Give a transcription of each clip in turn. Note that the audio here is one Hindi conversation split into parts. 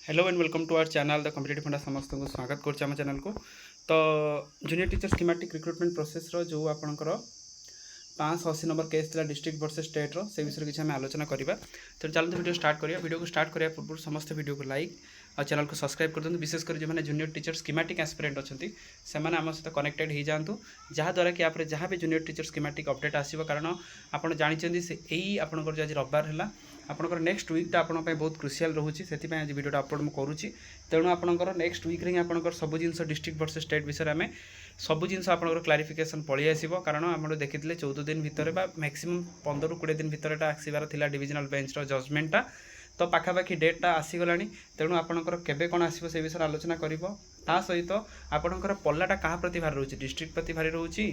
Hello and welcome to our channel the competitive funda समस्त को स्वागत करछे हम चैनल को। तो junior teacher schematic recruitment process रो जो आपनकर 580 नंबर केस था डिस्ट्रिक्ट वर्सेस स्टेट रो से विषय किसी आम आलोचना करवा। तो चलते वीडियो स्टार्ट करिया। वीडियो को स्टार्ट करिया पूर्व समस्त वीडियो को लाइक और चैनल को सब्सक्राइब कर दिखाँ। विशेषकर जो मैंने जूनियर टीचर स्कीमेटिक एस्पिरेंट अच्छा से आम सहित कनेक्टेड हो जातु जहाँद्वारा कि आप जहाँ भी जूनियर टीचर स्कीमेटिक अपडेट आसो कारण आपड़ जानते से यही आपंकर जो आज रविवार है आपंकर नेक्स्ट वीकटा आपंप बहुत क्रुशियाल रोचे से आज वीडियो अपलोड मुझे करुँची। तेणु आपंकर नेक्स्ट वीक ही आपंकर सब जिन डिस्ट्रिक्ट वर्सेस स्टेट विषय में सब जिन आपंकर क्लारिफिकेशन पलि आसो कारण आम देखी 14 दिन भितर मैक्सिमम 15 रू 20 दिन भितर आसबार था डिविजनल बेंच जजमेंटा। तो पाखापाखि डेटा आसीगला तेणु आपंकर केबे कौन आसो से विषय आलोचना कर सहित आपंकर पल्लाटा क्या प्रति भार रोचे डिस्ट्रिक्ट प्रति भारी रोचे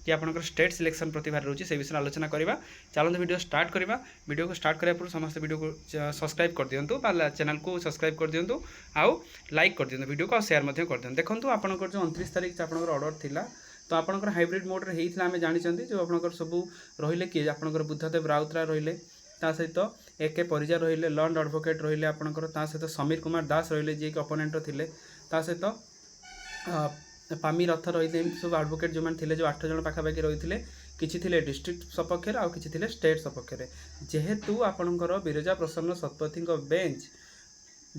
कि आपंकर स्टेट सिलेक्शन प्रति भारी रोचे से विषय आलोचना करवा। चलते वीडियो स्टार्ट करवा। वीडियो को स्टार्ट करने पूर्व समस्त वीडियो को सब्सक्राइब कर दिंतु चैनल को सब्सक्राइब कर दिंतु आउ लाइक कर दिंतु वीडियो को शेयर मध्य कर दिंतु। देखो आपंकर जो 29 तारीख आपंकर ऑर्डर थिला तो आपंकर हाइब्रिड मोड रे होता आम जानते जो आपंकर सब रहिले किए आपंकर बुद्धदेव राउतरा रहिले सहित एके परिजा रहिले लॉन्ड एडवोकेट रहिले आपंकर सहित समीर कुमार दास रहिले जी अपोनेंट थे सहित पामी रथ रही सब एडवोकेट जो मैंने जो 8 जन पाखापाखि रही किसी थे डिस्ट्रिक्ट सपक्ष आउ किसी थे स्टेट सपक्ष जेहेतु आपणकर बिरजा प्रसन्न शतपथी बेंच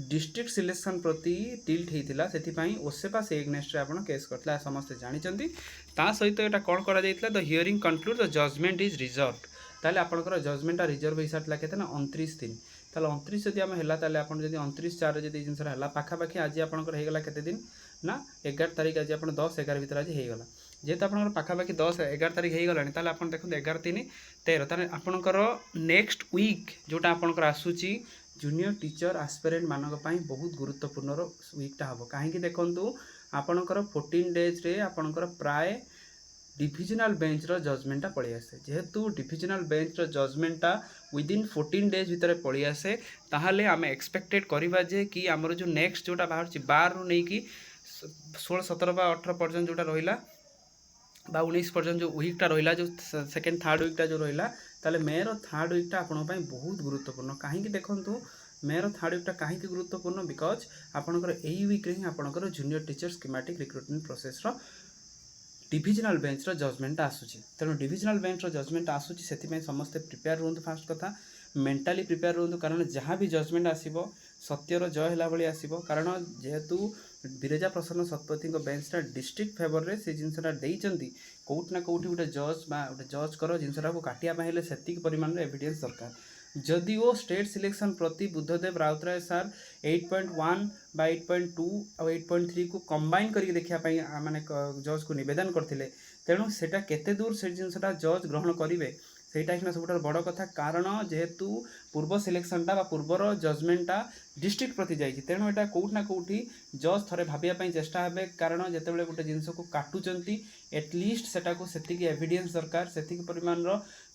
डिस्ट्रिक्ट सिलेक्शन प्रति टिल्ट होता से ओसेपा से एग्नेस्ट आप केस करते समस्ते जानते सहित यहाँ कौन कर the hearing conclude the judgement is reserve ताले आपंकर जजमेंटा रिजर्व हो सारा के 29 दिन ताले 29 जब आम है आप 29/4 जब जिनसा पाखापाखि आज आपंकर होगा केते दिन ना 11 तारीख आज आप 10-11 भितर आज होगा जेहेतु आप पाखापाखि 10-11 तारीख हो गला ताले आप देखते 11-3-13 ताले आपंकर नेक्स्ट वीक जोटा आपंकर आसूची जूनियर टीचर एस्पिरेंट मानक बहुत गुरुत्वपूर्ण वीकटा हम कहीं देखूँ आपणकर 14 डेज रे आपणकर प्राय डिविजनल बेंच रो जजमेंटा पलि आसे जेहेतु डिविजनल बेंच रो जजमेंटा विदिन 14 डेज भितर पलि आसे ताहले आम एक्सपेक्टेड करवा जे कि आमर जो नेक्स्ट जोटा बाहर 12 रू नहीं कि 16-17-18 पर्यंत जोटा रहा 19 पर्यंत जो वीकटा रहा जो सेकेंड थर्ड वीकटा जो रहा ताले मे रो थर्ड वीकटा आपण बहुत गुरुत्वपूर्ण कहीं देखूँ मे रो थर्ड वीकटा कहीं गुरुत्वपूर्ण बिकज आपंकर यही वीक्रे ही आपंकर junior teacher schematic recruitment process रो डिविजनल बेंच रो जजमेंट आसूची तेणु डिविजनल बेंच रो जजमेंट आसूची से समस्ते प्रिपेयर रुहतु फास्ट कथा मेंटाली प्रिपेयर रुहतु कारण जहाँ भी जजमेंट आसीबो सत्यर जय है भाई आसो कारण जेहेतु बिरजा प्रसन्न शतपथी बेंचटा डिस्ट्रिक्ट फेवर रे से जिनसा देइचंती कोउट ना कोउठी गोटे जज बा गोटे जज कर जिनसा को काटिया से परिमाण एविडेंस दरकार जदि वो स्टेट सिलेक्शन प्रति बुद्धदेव राउतराय सार 8.1 बा 8.2 और 8.3 को कंबाइन करके देखापी माने जज को निवेदन करते तेणु सेटा केते दूर से जिनसा जज ग्रहण करेंगे सेटा ही सब बड़ कथा कारण जेहेतु पूर्व सिलेक्शनटा पूर्वर जजमेंटा डिस्ट्रिक्ट प्रति जाइए तेणु यहाँ कौटना कौटी जज थे भावाई चेष्टा हे कारण जिते गोटे जिनस को काटुंट एटलिस्ट सेटा को सेतिकी एविडेंस दरकार सेतिकी परिमाण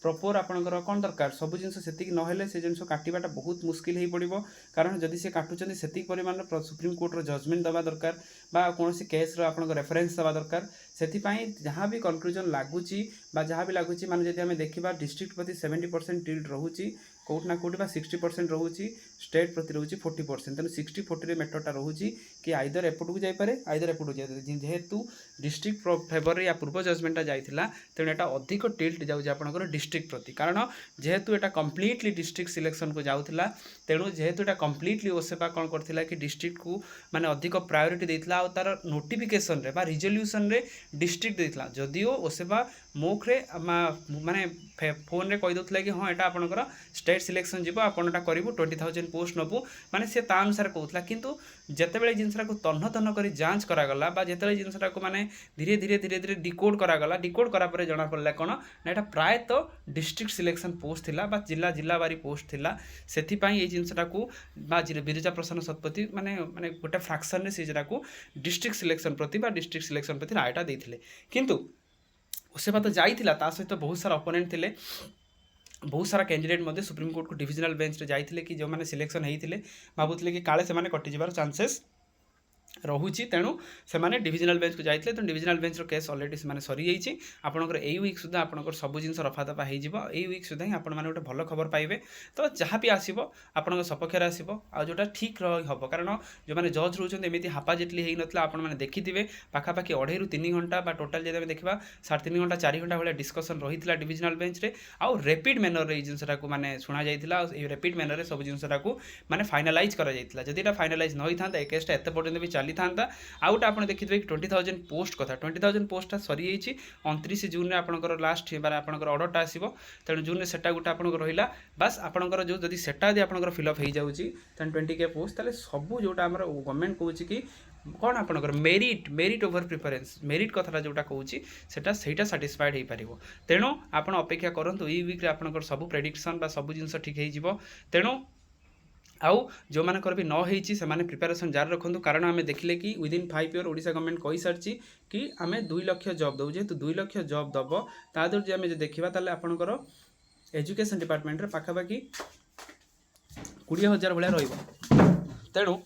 प्रॉपर आपंकर कौन दरकार सब जिनस सेतिकी नहेले से जिनस काटिबाटा बहुत मुस्किल हो पड़ो कारण जदि से काटुंट सेतिकी परिमाण सुप्रीम कोर्टर जजमेंट दबा दरकार बा कौन केस आपंकर रेफरेन्स दबा दरकार से जहाँ भी कनक्लूजन लगुच जहाँ भी लगुच माने जब आम देखा डिस्ट्रिक्ट प्रति 70% टिल्ट रोचे कौटना कौटी 60% रोचे स्टेट प्रति रोचे 40% तेणु 60-40 मेटरटा रोचे कि आइदर एपट को जापे आइदर एपट को जाए जेहेतु डिस्ट्रिक्ट फेवर या पूर्व जजमेंटा जाइला तेणु यहाँ अधिक टिल्ट जाऊँगी डिस्ट्रिक्ट प्रति कारण जेहेतु यहाँ कम्प्लीटली डिस्ट्रिक्ट सिलेक्शन को जाऊला तेणु जेहेतु यहाँ कम्प्लीटली ओसेपा कौन करथिला कि डिस्ट्रिक्ट को माने अधिक प्रायोरिटी देइथिला और तार नोटिफिकेशन रे बा रिजोल्यूशन रे डिस्ट्रिक्ट देइथिला जदिओ ओसेपा मोख रे माने फोन रे कहि दउथिला कि हाँ एटा आपनकर स्टेट सिलेक्शन जीव आपनटा करिवु 20,000 पोस्ट नबु माने से ता अनुसार कहउथिला किंतु जेतेबेले जिनसरा को तन्न तन्न करी जांच करागला बा जेतेबेले जिनसरा को माने धीरे धीरे डिकोड करागला डिकोड करा परे जणा पड़ला कोन ना एटा प्राय तो डिस्ट्रिक्ट सिलेक्शन पोस्ट थिला बा जिला बारी पोस्ट थिला सेथि पई ए जिनसरा को बा बिरजा प्रसन्न शतपथी माने माने गोटे फ्रैक्शन रे सेजरा को डिस्ट्रिक्ट सिलेक्शन प्रति बा डिस्ट्रिक्ट सिलेक्शन प्रति रायटा देथिले किंतु ओसेपा तो जाइथिला ता सहित बहुत सारा ओपोनेंट थिले बहुत सारा कैंडिडेट मध्य सुप्रीम कोर्ट को डिविजनल बेंच रे जाइथिले कि जो माने सिलेक्शन हेइथिले भाबुथिले कि काले से माने कटि जिबार चांसेस रहुची तेणु से डिविजनल बेंच को जाते तो डिविजनल बेंच केस अलरेडी से सरी जाइए आपंकर यही वीक सुधा आपंकर सब जिन रफादफा होई वीक सुधा ही आपने गोटे भल खबर पाइबे तो जहाँ भी आसो आपण सपक्ष आसो आ जोटा ठीक हम कारण जो मैंने जज रोच एमती हापाजेटली हो ना आपने देखिथे पाखापाखि 2.5 ରୁ 3 घंटा टोटाल जब देखा 3.5 घंटा 4 घंटा भाई डिस्कसन रही है डिविजनल बेंच रे आउ रेपिड मैनर ये जिनसा मैंने शुणा जाता रेपिड मैनर सब जिनसा मैंने फाइनालाइज कर फाइनालाइज न होता ए केसटा एत पर्यटन भी चली था आउ गोटे आप देखिए 20,000 पोस्ट कथा 20,000 पोस्टा सरी 29 जून में आपंकर लास्ट आपंकर अर्डरटा आसो तेणु जून में सेटा गोटे आप रहा बास आपंकर जो जदि सेटा यदि आपंकर फिलअप हो जाऊँगी 20K पोस्ट ताले सबू जोटा आम गवर्नमेंट कौच कि कौन आपंकर मेरिट ओवर प्रिफरेन्स मेरिट कथा जोटा कौची सेटा साटिस्फाइड हो पार तेणु आप अपेक्षा करूँ ये वीक्रे आपंकर सब प्रेडिक्शन सब जिन ठीक हो तेणु आउ जो मानकर भी न होती से प्रिपेरेसन जारी रखुँ कारण आम देखिले कि विदिन 5 ईयर ओडिशा गवर्नमेंट कही सारी कि आम 2 लाख जॉब दौ जेहेतु 2 लाख जॉब दब तादर जो आम देखा ताले आपणकर एजुकेशन डिपार्टमेंट रे पाखापाखि 20,000 भाया तेणु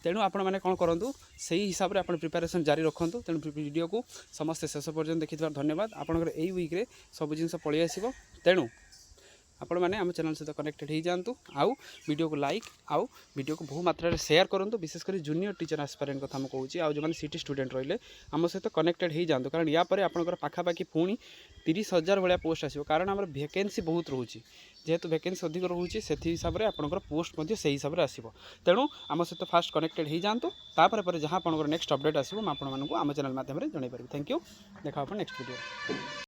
तेणु आपण मैंने कौन करूँ से हिसाब से आप प्रिपेरेसन जारी रखुँ तेणु वीडियो को समस्ते शेष पर्यटन देखि धन्यवाद आपंकर यही वीक्रे सब जिन पलि आसो तेणु आपण मैंने आम चैनल सहित कनेक्टेड हो जातु आउ वीडियो को लाइक आउ वीडियो को बहु मात्रा शेयर करूँ विशेषकर जूनियर टीचर आस्पायरेंट कथा मुझे कहूँ आउ जो सीटी स्टूडेंट रही आम सहित कनेक्टेड हो जातु कारण या आपंकर पाखापाखि पुणी 30,000 भाया पोस्ट आसो कारण आम वैकेंसी बहुत रोचे जेहेतु वैकेंसी अधिक रोचे से हिसाब से आपंकर पोस्ट से हिसाब से आसो तेणु आम सहित फास्ट कनेक्टेड हो जातु तापर जहाँ आपंकर नेक्स्ट अपडेट आसो आम चैनल माध्यम जनई पारि थैंक यू देखा नेक्स्ट वीडियो।